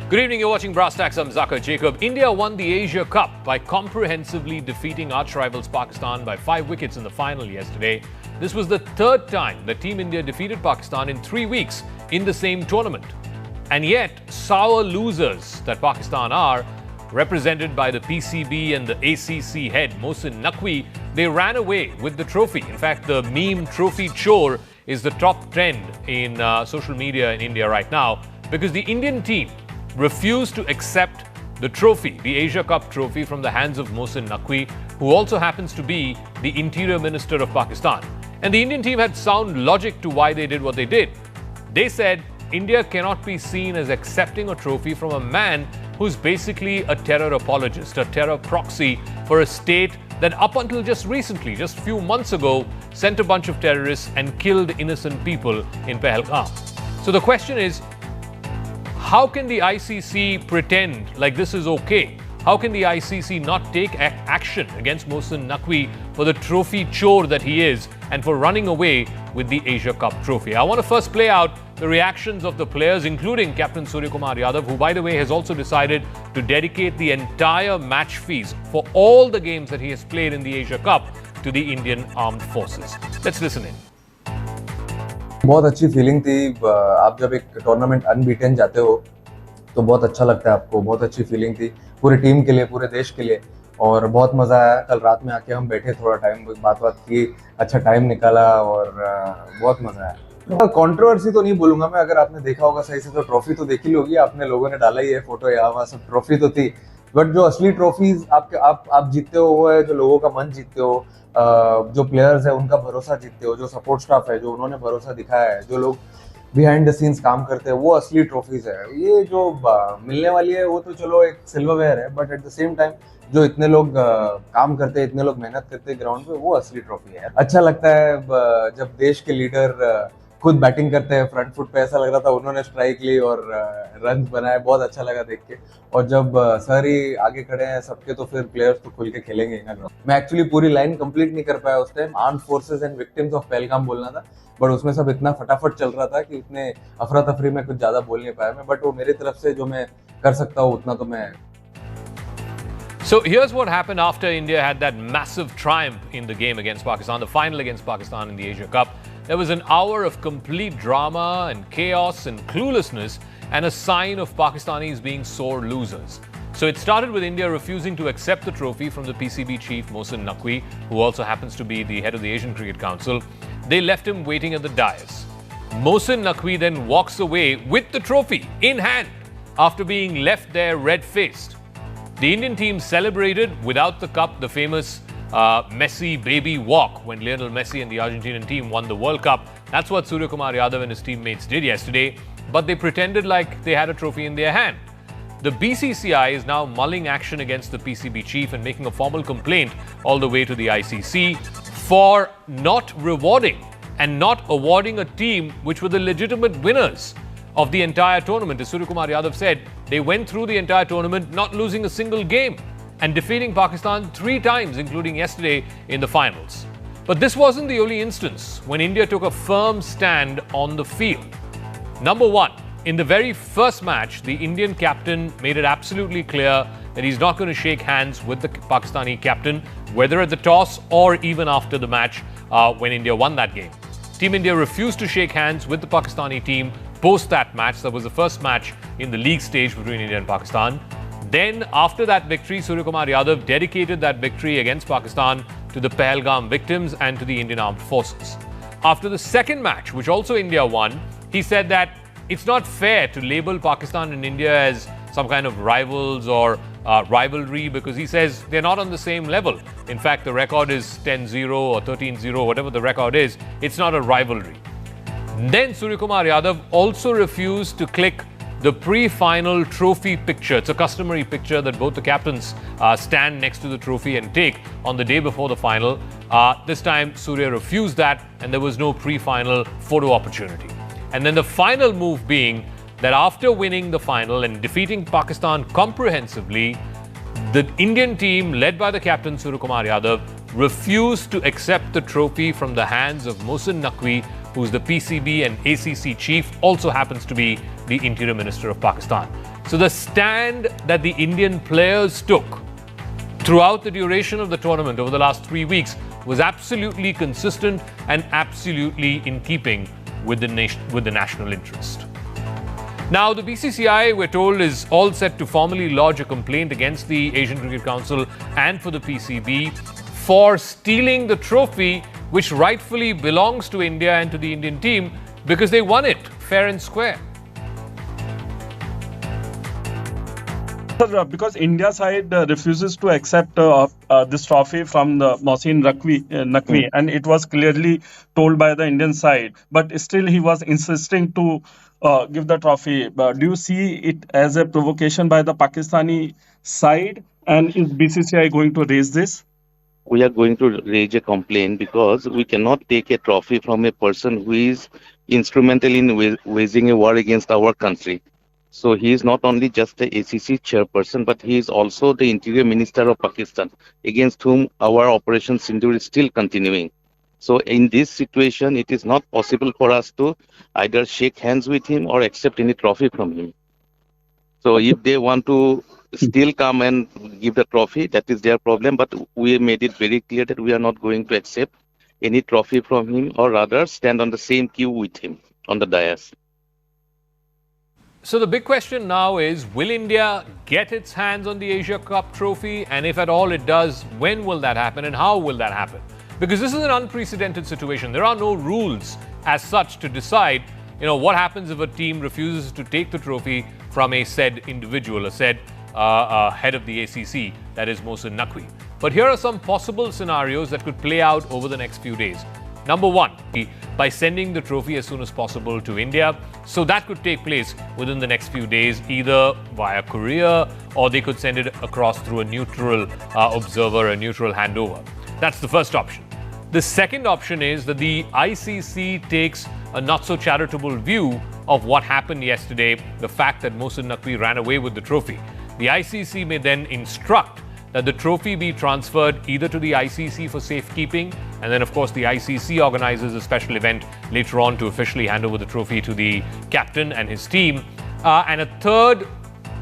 Good evening, you're watching Brass Tacks. I'm Zakir Jacob. India won the Asia Cup by comprehensively defeating arch rivals Pakistan by 5 wickets in the final yesterday. This was the third time that Team India defeated Pakistan in 3 weeks in the same tournament. And yet, sour losers that Pakistan are, represented by the PCB and the ACC head Mohsin Naqvi, they ran away with the trophy. In fact, the meme trophy chore is the top trend in social media in India right now because the Indian team refused to accept the trophy, the Asia Cup trophy, from the hands of Mohsin Naqvi, who also happens to be the Interior Minister of Pakistan. And the Indian team had sound logic to why they did what they did. They said India cannot be seen as accepting a trophy from a man who's basically a terror apologist, a terror proxy for a state that up until just recently, just a few months ago, sent a bunch of terrorists and killed innocent people in Pahalgam. So the question is, how can the ICC pretend like this is okay? How can the ICC not take action against Mohsin Naqvi for the trophy chore that he is and for running away with the Asia Cup trophy? I want to first play out the reactions of the players, including Captain Suryakumar Yadav, who, by the way, has also decided to dedicate the entire match fees for all the games that he has played in the Asia Cup to the Indian Armed Forces. Let's listen in. बहुत अच्छी feeling थी। आप जब एक tournament unbeaten जाते हो तो बहुत अच्छा लगता है आपको। बहुत अच्छी फीलिंग थी पूरी टीम के लिए, पूरे देश के लिए, और बहुत मज़ा आया। कल रात में आके हम बैठे, थोड़ा टाइम बात की, अच्छा टाइम निकाला और बहुत मज़ा आया। कंट्रोवर्सी तो नहीं बोलूँगा मैं, अगर आपने देखा होगा सही से तो ट्रॉफी तो देखी होगी आपने, लोगों ने डाला ही है फोटो, यहाँ वहाँ सब ट्रॉफी तो थी, बट जो असली ट्रॉफीज आप जीतते हो वो है जो लोगों का मन जीतते हो, जो प्लेयर्स है उनका भरोसा जीतते हो, जो सपोर्ट स्टाफ है जो उन्होंने भरोसा दिखाया है, जो लोग बिहाइंड द सीन्स काम करते हैं, वो असली ट्रॉफीज है। ये जो मिलने वाली है वो तो चलो एक सिल्वरवेयर है, but at the same time जो इतने लोग काम करते हैं, इतने लोग मेहनत करते हैं ग्राउंड पे, वो असली ट्रॉफी है। अच्छा लगता है जब देश के लीडर खुद बैटिंग करते हैं फ्रंट फुट पे, ऐसा लग रहा था उन्होंने स्ट्राइक ली और रन बनाए, बहुत अच्छा लगा देख के। और जब सर ही आगे खड़े हैं सबके, तो फिर प्लेयर्स तो खुल के खेलेंगे ना। मैं एक्चुअली पूरी लाइन कंप्लीट नहीं कर पाया उस time, armed forces and victims of Pahalgam बोलना था, बट उसमें सब इतना फटाफट चल रहा था कि उतने अफरा तफरी में कुछ ज्यादा बोल नहीं पाया मैं, बट वो मेरी तरफ से जो मैं कर सकता हूँ उतना तो मैं। So here's what happened after India had that massive triumph in the game against Pakistan, the final against Pakistan in the Asia Cup. There was an hour of complete drama and chaos and cluelessness and a sign of Pakistanis being sore losers. So it started with India refusing to accept the trophy from the PCB chief Mohsin Naqvi, who also happens to be the head of the Asian Cricket Council. They left him waiting at the dais. Mohsin Naqvi then walks away with the trophy in hand after being left there red-faced. The Indian team celebrated without the cup, the famous Messi baby walk when Lionel Messi and the Argentinian team won the World Cup. That's what Suryakumar Yadav and his teammates did yesterday, but they pretended like they had a trophy in their hand. The BCCI is now mulling action against the PCB chief and making a formal complaint all the way to the ICC for not rewarding and not awarding a team which were the legitimate winners of the entire tournament. As Suryakumar Yadav said, they went through the entire tournament not losing a single game and defeating Pakistan 3 times, including yesterday in the finals. But this wasn't the only instance when India took a firm stand on the field. Number one, in the very first match, the Indian captain made it absolutely clear that he's not going to shake hands with the Pakistani captain, whether at the toss or even after the match when India won that game. Team India refused to shake hands with the Pakistani team post that match. That was the first match in the league stage between India and Pakistan. Then, after that victory, Suryakumar Yadav dedicated that victory against Pakistan to the Pahalgam victims and to the Indian Armed Forces. After the second match, which also India won, he said that it's not fair to label Pakistan and India as some kind of rivals or rivalry, because he says they're not on the same level. In fact, the record is 10-0 or 13-0, whatever the record is, it's not a rivalry. Then Suryakumar Yadav also refused to click the pre-final trophy picture. It's a customary picture that both the captains stand next to the trophy and take on the day before the final. This time, Surya refused that, and there was no pre-final photo opportunity. And then the final move being that after winning the final and defeating Pakistan comprehensively, the Indian team, led by the captain Suryakumar Yadav, refused to accept the trophy from the hands of Mohsin Naqvi, who's the PCB and ACC chief, also happens to be the Interior Minister of Pakistan. So the stand that the Indian players took throughout the duration of the tournament over the last 3 weeks was absolutely consistent and absolutely in keeping with the national interest. Now, the BCCI, we're told, is all set to formally lodge a complaint against the Asian Cricket Council and for the PCB for stealing the trophy, which rightfully belongs to India and to the Indian team because they won it fair and square. Because India side refuses to accept this trophy from the Mohsin Naqvi, and it was clearly told by the Indian side. But still, he was insisting to give the trophy. Do you see it as a provocation by the Pakistani side? And is BCCI going to raise this? We are going to raise a complaint because we cannot take a trophy from a person who is instrumental in waging a war against our country. So he is not only just the ACC chairperson, but he is also the Interior Minister of Pakistan, against whom our Operation Sindoor is still continuing. So in this situation, it is not possible for us to either shake hands with him or accept any trophy from him. So if they want to still come and give the trophy, that is their problem. But we made it very clear that we are not going to accept any trophy from him, or rather stand on the same queue with him on the dais. So the big question now is, will India get its hands on the Asia Cup trophy? And if at all it does, when will that happen and how will that happen? Because this is an unprecedented situation. There are no rules as such to decide, what happens if a team refuses to take the trophy from a said individual, a said head of the ACC, that is Mohsin Naqvi. But here are some possible scenarios that could play out over the next few days. Number one, by sending the trophy as soon as possible to India. So that could take place within the next few days, either via courier or they could send it across through a neutral observer, a neutral handover. That's the first option. The second option is that the ICC takes a not-so-charitable view of what happened yesterday, the fact that Mohsin Naqvi ran away with the trophy. The ICC may then instruct that the trophy be transferred either to the ICC for safekeeping, and then, of course, the ICC organizes a special event later on to officially hand over the trophy to the captain and his team. And a third,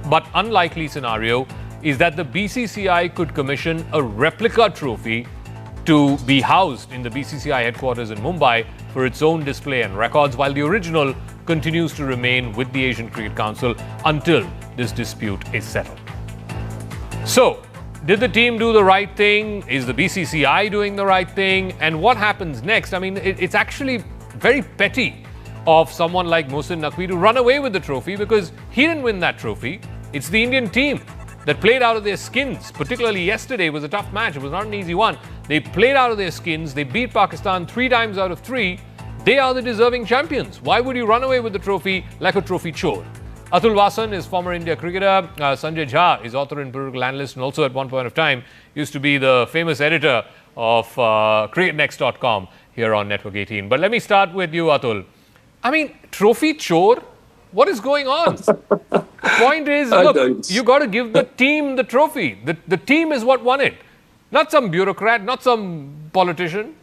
but unlikely scenario, is that the BCCI could commission a replica trophy to be housed in the BCCI headquarters in Mumbai for its own display and records, while the original continues to remain with the Asian Cricket Council until this dispute is settled. So, did the team do the right thing? Is the BCCI doing the right thing? And what happens next? I mean, it's actually very petty of someone like Mohsin Naqvi to run away with the trophy, because he didn't win that trophy. It's the Indian team that played out of their skins. Particularly yesterday was a tough match. It was not an easy one. They played out of their skins. They beat Pakistan 3 times out of 3. They are the deserving champions. Why would you run away with the trophy like a trophy chore? Atul Vasan is former India cricketer. Sanjay Jha is author and political analyst, and also at one point of time used to be the famous editor of cricketnext.com here on Network 18. But let me start with you, Atul. I mean, trophy chore? What is going on? The point is, look, you got to give the team the trophy. The team is what won it. Not some bureaucrat, not some politician.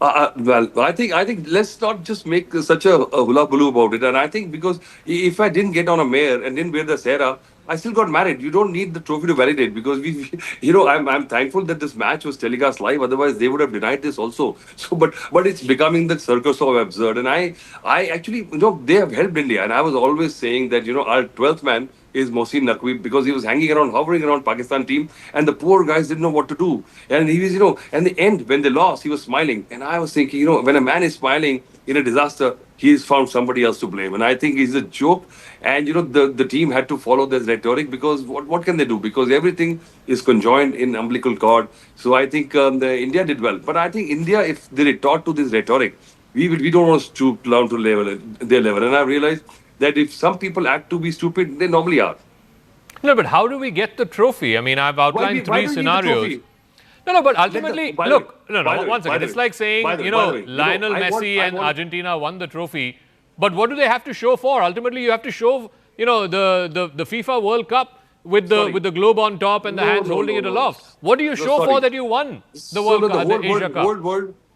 Well, I think let's not just make such a hula baloo about it. And I think because if I didn't get on a mare and didn't wear the Sera, I still got married. You don't need the trophy to validate, because I'm thankful that this match was telecast live. Otherwise, they would have denied this also. So, but it's becoming the circus of absurd. And I actually, they have helped India. And I was always saying that, our 12th man is Mohsin Naqvi, because he was hovering around Pakistan team, and the poor guys didn't know what to do. And he was, and the end, when they lost, he was smiling. And I was thinking, when a man is smiling in a disaster, he's found somebody else to blame. And I think he's a joke. And, the team had to follow this rhetoric, because what can they do? Because everything is conjoined in umbilical cord. So I think India did well. But I think India, if they retort to this rhetoric, we don't want to stoop down to their level. And I realized that if some people act to be stupid, they normally are. No, but how do we get the trophy? I mean, I've outlined three scenarios. No, but ultimately, one second. It's like saying, Lionel Messi and Argentina won the trophy. But what do they have to show for? Ultimately, you have to show, the FIFA World Cup with the globe on top and the hands holding it aloft. What do you show for that you won the World Cup, the Asia Cup?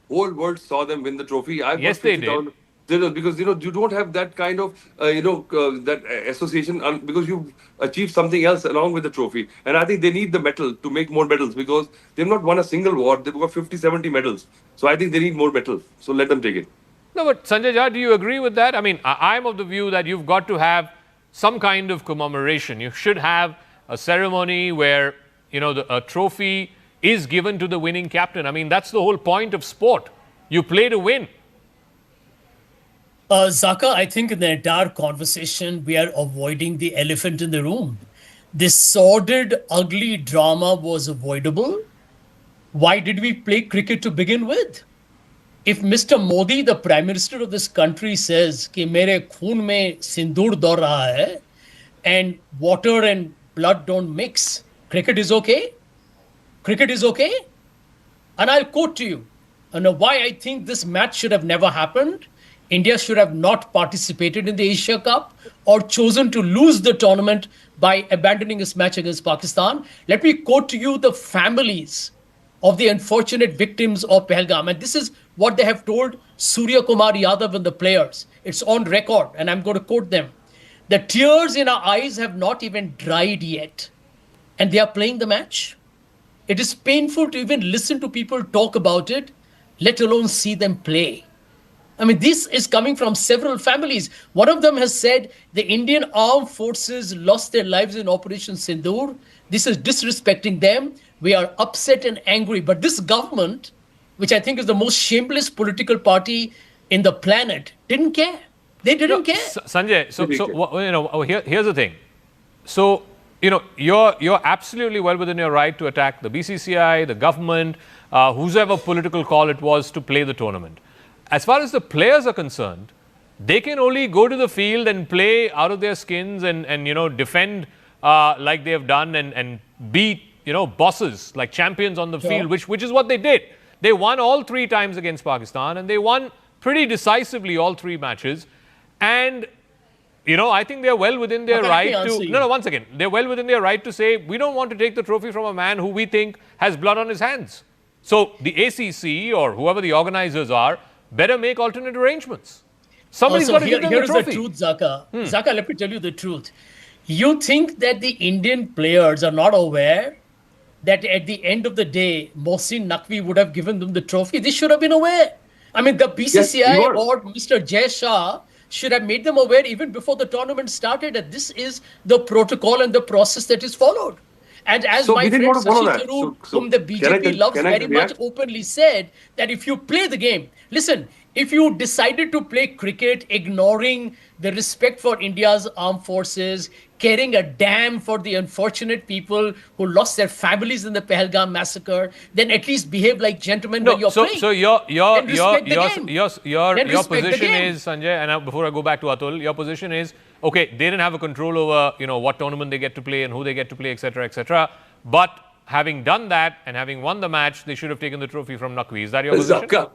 Whole world saw them win the trophy. Yes, they did. Because you don't have that kind of that association because you've achieved something else along with the trophy. And I think they need the medal to make more medals because they've not won a single war. They've got 50, 70 medals. So I think they need more medals. So let them take it. No, but Sanjay Jha, do you agree with that? I mean, I'm of the view that you've got to have some kind of commemoration. You should have a ceremony where, a trophy is given to the winning captain. I mean, that's the whole point of sport. You play to win. Zaka, I think in the entire conversation, we are avoiding the elephant in the room. This sordid, ugly drama was avoidable. Why did we play cricket to begin with? If Mr. Modi, the Prime Minister of this country, says कि मेरे खून में सिंदूर दौड़ रहा है and water and blood don't mix, cricket is okay? Cricket is okay? And I'll quote to you why I think this match should have never happened. India should have not participated in the Asia Cup or chosen to lose the tournament by abandoning its match against Pakistan. Let me quote to you the families of the unfortunate victims of Pahalgam. And this is what they have told Surya Kumar Yadav and the players. It's on record, and I'm going to quote them. The tears in our eyes have not even dried yet, and they are playing the match. It is painful to even listen to people talk about it, let alone see them play. I mean, this is coming from several families. One of them has said the Indian armed forces lost their lives in Operation Sindoor. This is disrespecting them. We are upset and angry. But this government, which I think is the most shameless political party in the planet, didn't care. They didn't care. Sanjay, here's the thing. So, you're absolutely well within your right to attack the BCCI, the government, whoever political call it was to play the tournament. As far as the players are concerned, they can only go to the field and play out of their skins and defend like they have done and beat, bosses like champions on the field, which is what they did. They won all 3 times against Pakistan and they won pretty decisively all 3 matches. And, I think they're well within their right to... No, one second. They're well within their right to say, we don't want to take the trophy from a man who we think has blood on his hands. So the ACC or whoever the organizers are better make alternate arrangements. Somebody's got to give them the trophy. Here's the truth, Zaka. Zaka, let me tell you the truth. You think that the Indian players are not aware that at the end of the day, Mohsin Naqvi would have given them the trophy? They should have been aware. I mean, the BCCI or Mr. Jay Shah should have made them aware even before the tournament started that this is the protocol and the process that is followed. And as my friend Shashi Tharoor, whom the BJP loves very much, openly said that if you play the game, listen, if you decided to play cricket, ignoring the respect for India's armed forces, caring a damn for the unfortunate people who lost their families in the Pahalgam massacre, then at least behave like gentlemen when you're playing. So your position is, Sanjay, and before I go back to Atul, your position is, okay, they didn't have a control over, what tournament they get to play and who they get to play, etc., etc. But having done that and having won the match, they should have taken the trophy from Naqvi. Is that your position?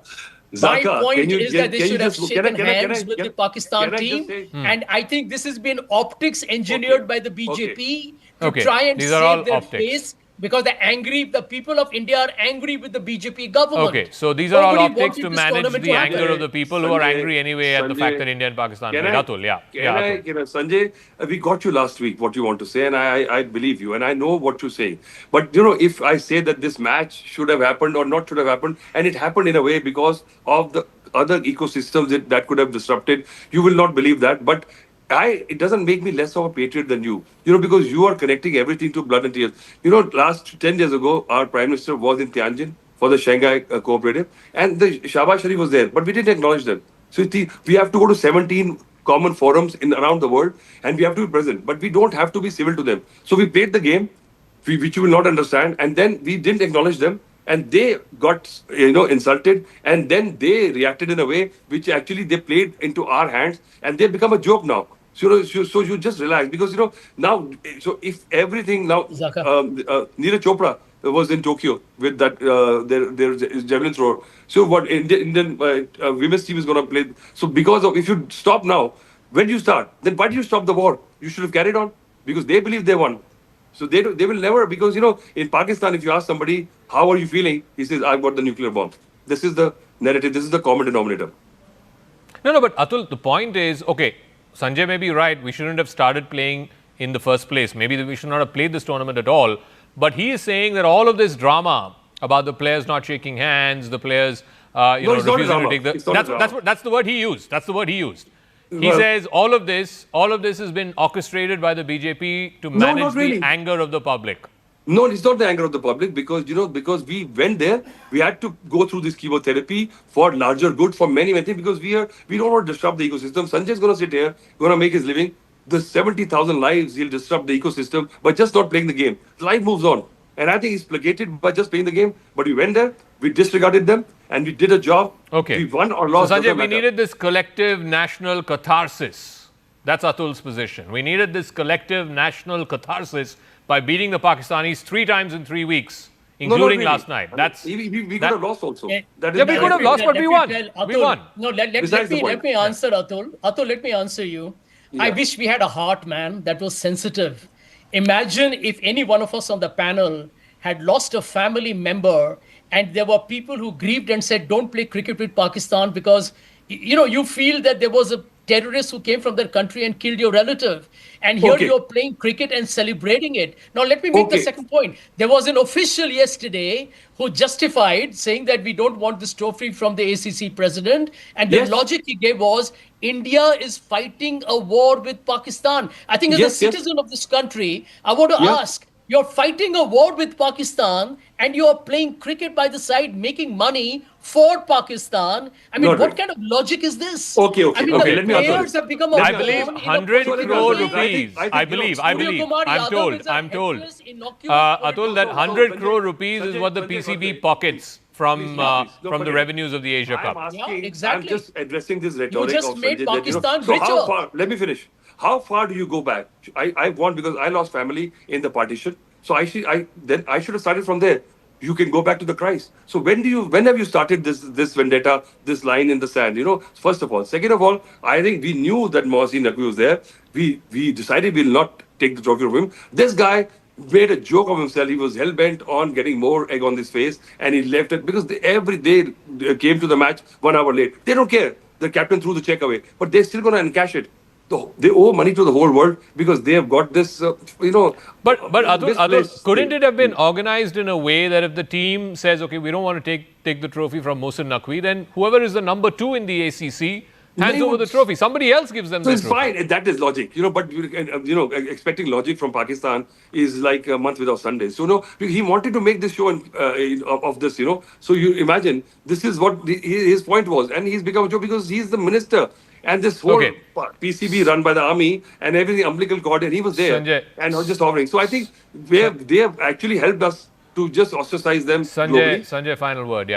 My point is that they should have shaken hands with the Pakistan team. And I think this has been optics engineered by the BJP to try and save their face. Because the people of India are angry with the BJP government. Okay, so these are all optics to manage the anger of the people who are angry anyway at the fact that India and Pakistan played. Atul, Sanjay, we got you last week, what you want to say, and I believe you, and I know what you're saying. But, if I say that this match should have happened or not should have happened, and it happened in a way because of the other ecosystems that could have disrupted, you will not believe that. But it doesn't make me less of a patriot than you, because you are connecting everything to blood and tears. Last 10 years ago, our Prime Minister was in Tianjin for the Shanghai Cooperative, and the Shahbaz Sharif was there, but we didn't acknowledge them. So we have to go to 17 common forums around the world, and we have to be present, but we don't have to be civil to them. So we played the game, which you will not understand, and then we didn't acknowledge them. And they got, insulted, and then they reacted in a way which actually they played into our hands, and they become a joke now. So you just relax because now. So if everything now, Neeraj Chopra was in Tokyo with that their javelin thrower. So what Indian women's team is going to play? So because of if you stop now, when you start, then why do you stop the war? You should have carried on because they believe they won. So they will never, because in Pakistan, if you ask somebody how are you feeling, he says I've got the nuclear bomb. This is the narrative. This is the common denominator. No, but Atul, the point is, okay, Sanjay may be right. We shouldn't have started playing in the first place. Maybe we should not have played this tournament at all. But he is saying that all of this drama about the players not shaking hands, the players, refusing to take the. That's the word he used. That's the word he used. He says all of this has been orchestrated by the BJP to manage the anger of the public. No, it's not the anger of the public because we went there, we had to go through this chemotherapy for larger good, for many things, because we don't want to disrupt the ecosystem. Sanjay is going to sit here, going to make his living. The 70,000 lives, he'll disrupt the ecosystem by just not playing the game. Life moves on. And I think he's placated by just playing the game. But we went there, we disregarded them, and we did a job. Okay. We won or lost. So, Sanjay, we needed this collective national catharsis. That's Atul's position. We needed this collective national catharsis by beating the Pakistanis 3 times in 3 weeks, including last night. We could have lost also. We could have lost, but we won. We won. No, let me answer, Atul. Atul, let me answer you. Yeah. I wish we had a heart, man, that was sensitive. Imagine if any one of us on the panel had lost a family member and there were people who grieved and said, don't play cricket with Pakistan because, you feel that there was a terrorist who came from their country and killed your relative. And here you're playing cricket and celebrating it. Now, let me make the second point. There was an official yesterday who justified saying that we don't want this trophy from the ACC president. And the logic he gave was, India is fighting a war with Pakistan. I think as a citizen of this country, I want to ask, you're fighting a war with Pakistan and you're playing cricket by the side, making money for Pakistan. I mean, what kind of logic is this? Okay. Let me answer have become I believe 100 crore rupees. I'm told. Atul, that 100 crore rupees is what the PCB pockets from the revenues of the Asia Cup. Exactly. I'm just addressing this rhetoric. You just made Pakistan so richer. how far? Let me finish. How far do you go back? I won because I lost family in the partition. So I should have started from there. You can go back to the Christ. So when have you started this vendetta, this line in the sand? First of all. Second of all, I think we knew that Mohsin Naqvi was there. We decided we'll not take the trophy from him. This guy made a joke of himself. He was hell-bent on getting more egg on his face, and he left it because every day came to the match 1 hour late. They don't care. The captain threw the check away, but they're still going to encash it. They owe money to the whole world because they have got this, But Atul, couldn't it have been organized in a way that if the team says, okay, we don't want to take the trophy from Mohsin Naqvi, then whoever is the number 2 in the ACC hands over the trophy. Somebody else gives them the trophy. So it's fine. That is logic. But expecting logic from Pakistan is like a month without Sundays. So he wanted to make this show of this. So you imagine this is what his point was, and he's become a joke because he's the minister. And this whole PCB run by the army and everything umbilical cord, and he was there and was just hovering. So I think they have actually helped us to just ostracize them globally. Sanjay, final word,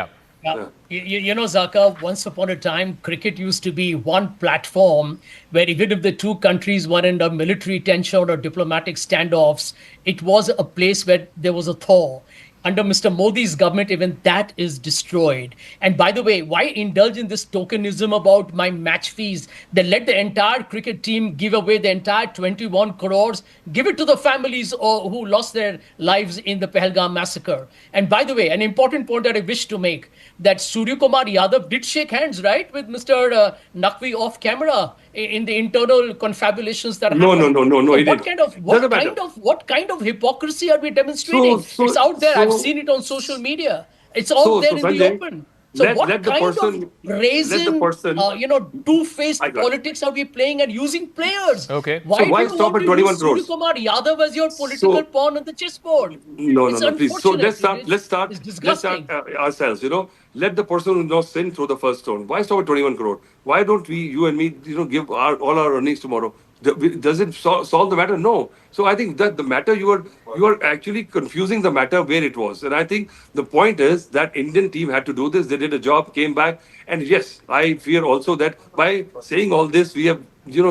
Zaka, once upon a time, cricket used to be one platform where even if the two countries were in a military tension or diplomatic standoffs, it was a place where there was a thaw. Under Mr. Modi's government, even that is destroyed. And by the way, why indulge in this tokenism about my match fees? Then let the entire cricket team give away the entire 21 crores, give it to the families who lost their lives in the Pahalgam massacre. And by the way, an important point that I wish to make, that Surya Kumar Yadav did shake hands, right, with Mr. Naqvi off camera in the internal confabulations that happened. No, he didn't. What kind of hypocrisy are we demonstrating? It's out there. I've seen it on social media. It's all there in the open. So what kind of brazen, two-faced politics are we playing and using players? Okay. Why stop at 21 crores? Surya Kumar Yadav as your political pawn on the chessboard. No, please. So let's start ourselves. Let the person who knows sin throw the first stone. Why stop at 21 crore? Why don't we, you and me, give all our earnings tomorrow? Does it solve the matter? No. So I think that the matter you are actually confusing the matter where it was. And I think the point is that Indian team had to do this. They did a job, came back, and yes, I fear also that by saying all this, we have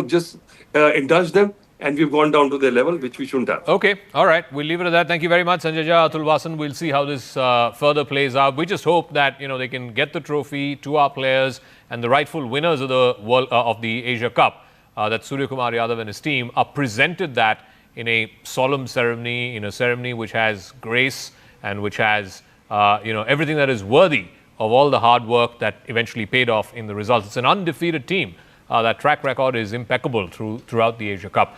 just indulged them. And we've gone down to their level, which we shouldn't have. Okay. All right. We'll leave it at that. Thank you very much, Sanjay Jha, Atul Vasan. We'll see how this further plays out. We just hope that, they can get the trophy to our players and the rightful winners of the Asia Cup, that Surya Kumar Yadav and his team are presented that in a solemn ceremony, in a ceremony which has grace and which has, everything that is worthy of all the hard work that eventually paid off in the results. It's an undefeated team. That track record is impeccable throughout the Asia Cup.